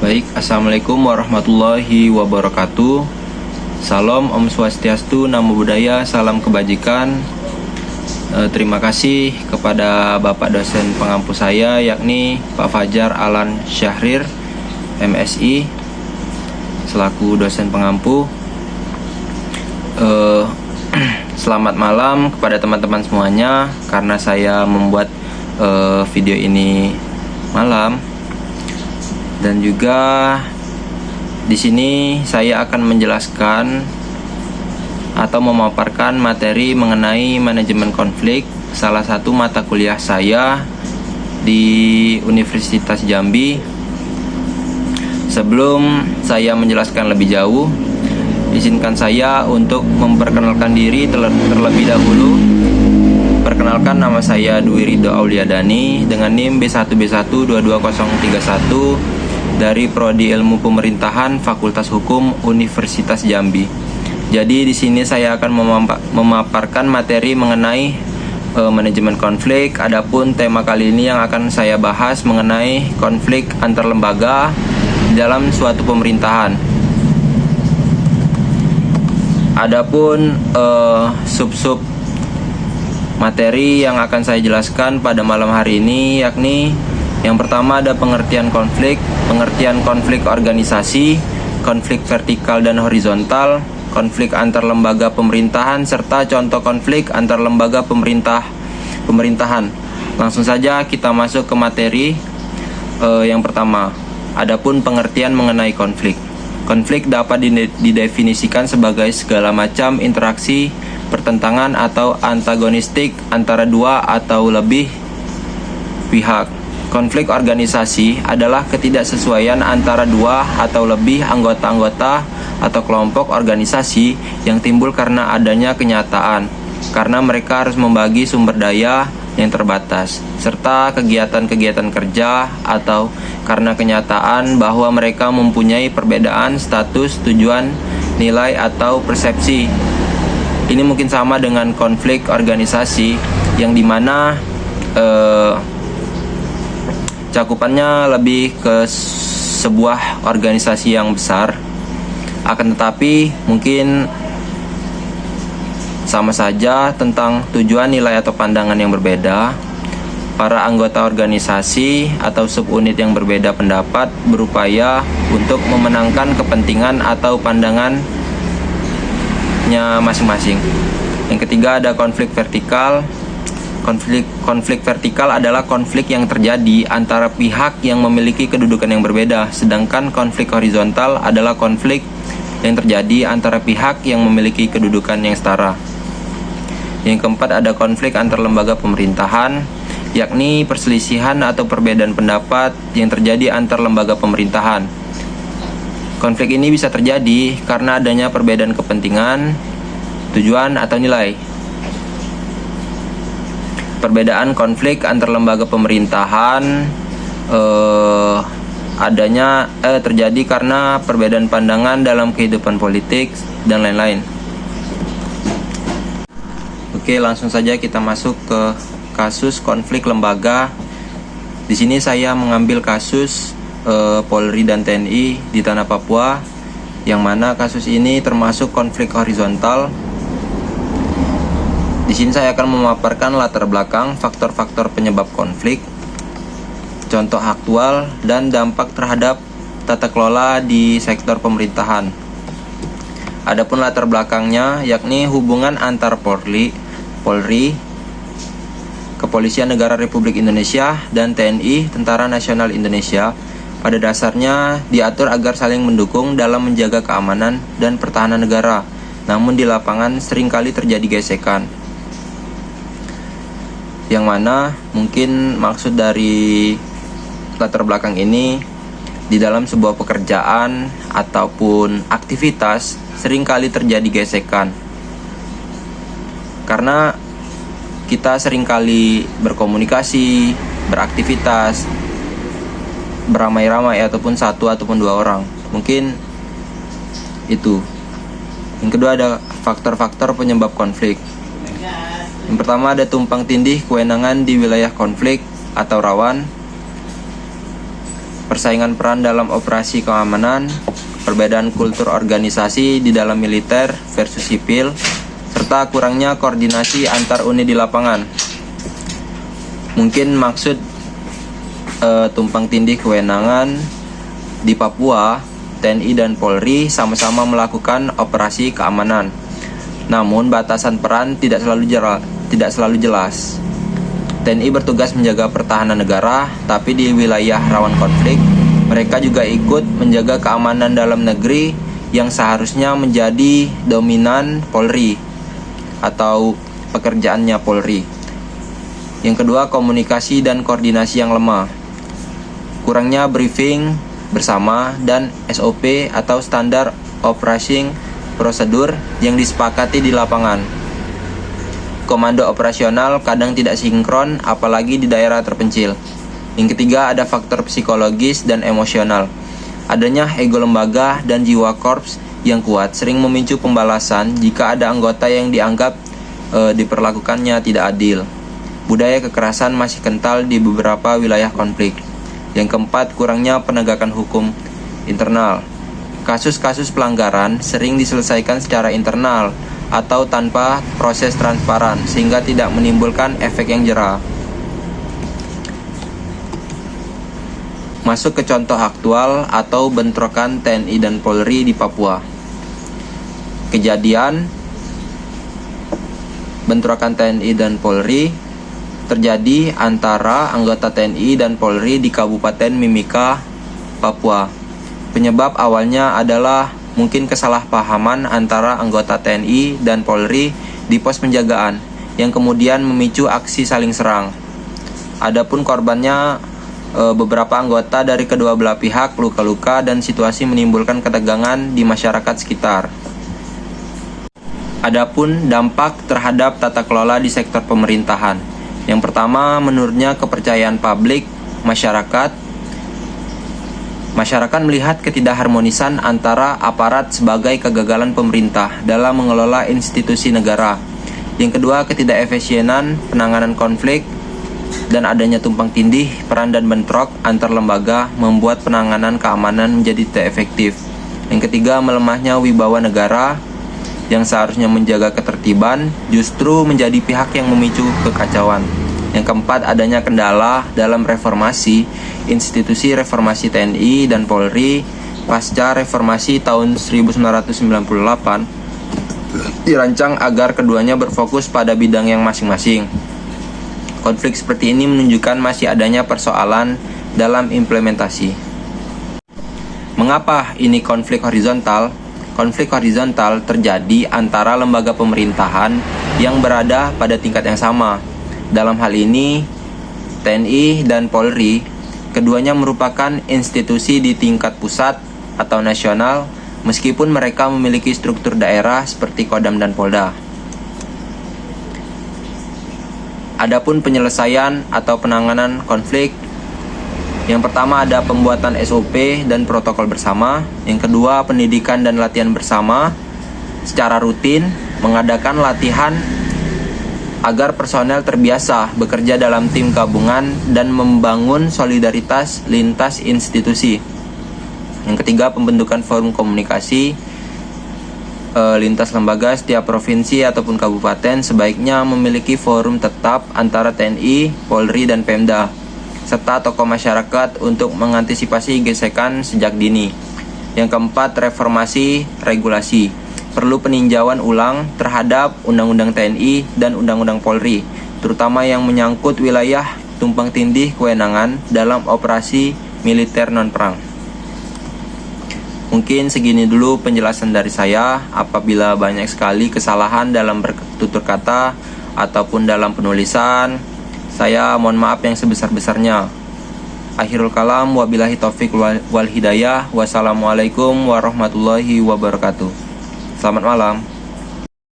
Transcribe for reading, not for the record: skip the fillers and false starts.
Baik, Assalamualaikum warahmatullahi wabarakatuh. Salam, Om Swastiastu, Namo Buddhaya, salam kebajikan. Terima kasih kepada Bapak dosen pengampu saya, yakni Pak Fajar Alan Syahrir, MSI, selaku dosen pengampu. Selamat malam kepada teman-teman semuanya, karena saya membuat video ini malam. Dan juga di sini saya akan menjelaskan atau memaparkan materi mengenai manajemen konflik, salah satu mata kuliah saya di Universitas Jambi. Sebelum saya menjelaskan lebih jauh, izinkan saya untuk memperkenalkan diri terlebih dahulu. Perkenalkan, nama saya Dwi Ridho Auliadani dengan NIM B1B1222031 dari Prodi Ilmu Pemerintahan Fakultas Hukum Universitas Jambi. Jadi di sini saya akan memaparkan materi mengenai manajemen konflik. Adapun tema kali ini yang akan saya bahas mengenai konflik antar lembaga dalam suatu pemerintahan. Adapun sub-sub materi yang akan saya jelaskan pada malam hari ini, yakni yang pertama ada pengertian konflik organisasi, konflik vertikal dan horizontal, konflik antar lembaga pemerintahan, serta contoh konflik antar lembaga pemerintahan. Langsung saja kita masuk ke materi yang pertama. Adapun pengertian mengenai konflik. Konflik dapat didefinisikan sebagai segala macam interaksi, pertentangan atau antagonistik antara dua atau lebih pihak. Konflik organisasi adalah ketidaksesuaian antara dua atau lebih anggota-anggota atau kelompok organisasi yang timbul karena adanya kenyataan, karena mereka harus membagi sumber daya yang terbatas, serta kegiatan-kegiatan kerja, atau karena kenyataan bahwa mereka mempunyai perbedaan status, tujuan, nilai, atau persepsi. Ini mungkin sama dengan konflik organisasi yang dimana cakupannya lebih ke sebuah organisasi yang besar. Akan tetapi mungkin sama saja tentang tujuan, nilai, atau pandangan yang berbeda. Para anggota organisasi atau subunit yang berbeda pendapat berupaya untuk memenangkan kepentingan atau pandangannya masing-masing. Yang ketiga ada konflik vertikal. Konflik vertikal adalah konflik yang terjadi antara pihak yang memiliki kedudukan yang berbeda, sedangkan konflik horizontal adalah konflik yang terjadi antara pihak yang memiliki kedudukan yang setara. Yang keempat ada konflik antar lembaga pemerintahan, yakni perselisihan atau perbedaan pendapat yang terjadi antar lembaga pemerintahan. Konflik ini bisa terjadi karena adanya perbedaan kepentingan, tujuan, atau nilai. Perbedaan konflik antar lembaga pemerintahan terjadi karena perbedaan pandangan dalam kehidupan politik dan lain-lain. Oke, langsung saja kita masuk ke kasus konflik lembaga. Di sini saya mengambil kasus Polri dan TNI di tanah Papua, yang mana kasus ini termasuk konflik horizontal. Di sini saya akan memaparkan latar belakang, faktor-faktor penyebab konflik, contoh aktual, dan dampak terhadap tata kelola di sektor pemerintahan. Adapun latar belakangnya, yakni hubungan antar Polri, Kepolisian Negara Republik Indonesia, dan TNI, Tentara Nasional Indonesia, pada dasarnya diatur agar saling mendukung dalam menjaga keamanan dan pertahanan negara. Namun di lapangan seringkali terjadi gesekan, yang mana mungkin maksud dari latar belakang ini, di dalam sebuah pekerjaan ataupun aktivitas seringkali terjadi gesekan karena kita seringkali berkomunikasi, beraktivitas, beramai-ramai ataupun satu ataupun dua orang. Mungkin itu. Yang kedua ada faktor-faktor penyebab konflik. Yang pertama ada tumpang tindih kewenangan di wilayah konflik atau rawan. persaingan peran dalam operasi keamanan, perbedaan kultur organisasi di dalam militer versus sipil, serta kurangnya koordinasi antar unit di lapangan. Mungkin maksud tumpang tindih kewenangan di Papua, TNI dan Polri sama-sama melakukan operasi keamanan. Namun batasan peran tidak selalu jelas. TNI bertugas menjaga pertahanan negara, tapi di wilayah rawan konflik, mereka juga ikut menjaga keamanan dalam negeri yang seharusnya menjadi dominan Polri atau pekerjaannya Polri. Yang kedua, komunikasi dan koordinasi yang lemah. Kurangnya briefing bersama dan SOP atau standar operating prosedur yang disepakati di lapangan. Komando operasional kadang tidak sinkron, apalagi di daerah terpencil. Yang ketiga, ada faktor psikologis dan emosional. Adanya ego lembaga dan jiwa korps yang kuat sering memicu pembalasan jika ada anggota yang dianggap diperlakukannya tidak adil. Budaya kekerasan masih kental di beberapa wilayah konflik. Yang keempat, kurangnya penegakan hukum internal. Kasus-kasus pelanggaran sering diselesaikan secara internal atau tanpa proses transparan, sehingga tidak menimbulkan efek yang jera. Masuk ke contoh aktual atau bentrokan TNI dan Polri di Papua. Kejadian bentrokan TNI dan Polri terjadi antara anggota TNI dan Polri di Kabupaten Mimika, Papua. Penyebab awalnya adalah mungkin kesalahpahaman antara anggota TNI dan Polri di pos penjagaan yang kemudian memicu aksi saling serang. Adapun korbannya beberapa anggota dari kedua belah pihak luka-luka dan situasi menimbulkan ketegangan di masyarakat sekitar. Adapun dampak terhadap tata kelola di sektor pemerintahan. Yang pertama, menurunnya kepercayaan publik masyarakat. Masyarakat melihat ketidakharmonisan antara aparat sebagai kegagalan pemerintah dalam mengelola institusi negara. Yang kedua, ketidakefisienan penanganan konflik dan adanya tumpang tindih peran dan bentrok antar lembaga membuat penanganan keamanan menjadi tidak efektif. Yang ketiga, melemahnya wibawa negara yang seharusnya menjaga ketertiban justru menjadi pihak yang memicu kekacauan. Yang keempat, adanya kendala dalam reformasi institusi reformasi TNI dan Polri pasca reformasi tahun 1998 dirancang agar keduanya berfokus pada bidang yang masing-masing. Konflik seperti ini menunjukkan masih adanya persoalan dalam implementasi. Mengapa ini konflik horizontal? Konflik horizontal terjadi antara lembaga pemerintahan yang berada pada tingkat yang sama. Dalam hal ini, TNI dan Polri, keduanya merupakan institusi di tingkat pusat atau nasional, meskipun mereka memiliki struktur daerah seperti Kodam dan Polda. Adapun penyelesaian atau penanganan konflik, yang pertama ada pembuatan SOP dan protokol bersama. Yang kedua, pendidikan dan latihan bersama secara rutin, mengadakan latihan agar personel terbiasa bekerja dalam tim gabungan dan membangun solidaritas lintas institusi. Yang ketiga, pembentukan forum komunikasi lintas lembaga. Setiap provinsi ataupun kabupaten sebaiknya memiliki forum tetap antara TNI, Polri, dan Pemda, serta tokoh masyarakat untuk mengantisipasi gesekan sejak dini. Yang keempat, reformasi regulasi. Perlu peninjauan ulang terhadap Undang-Undang TNI dan Undang-Undang Polri, terutama yang menyangkut wilayah tumpang tindih kewenangan dalam operasi militer non-perang. Mungkin segini dulu penjelasan dari saya. Apabila banyak sekali kesalahan dalam bertutur kata ataupun dalam penulisan, saya mohon maaf yang sebesar-besarnya. Akhirul kalam, wabillahi taufik wal hidayah. Wassalamualaikum warahmatullahi wabarakatuh. Selamat malam.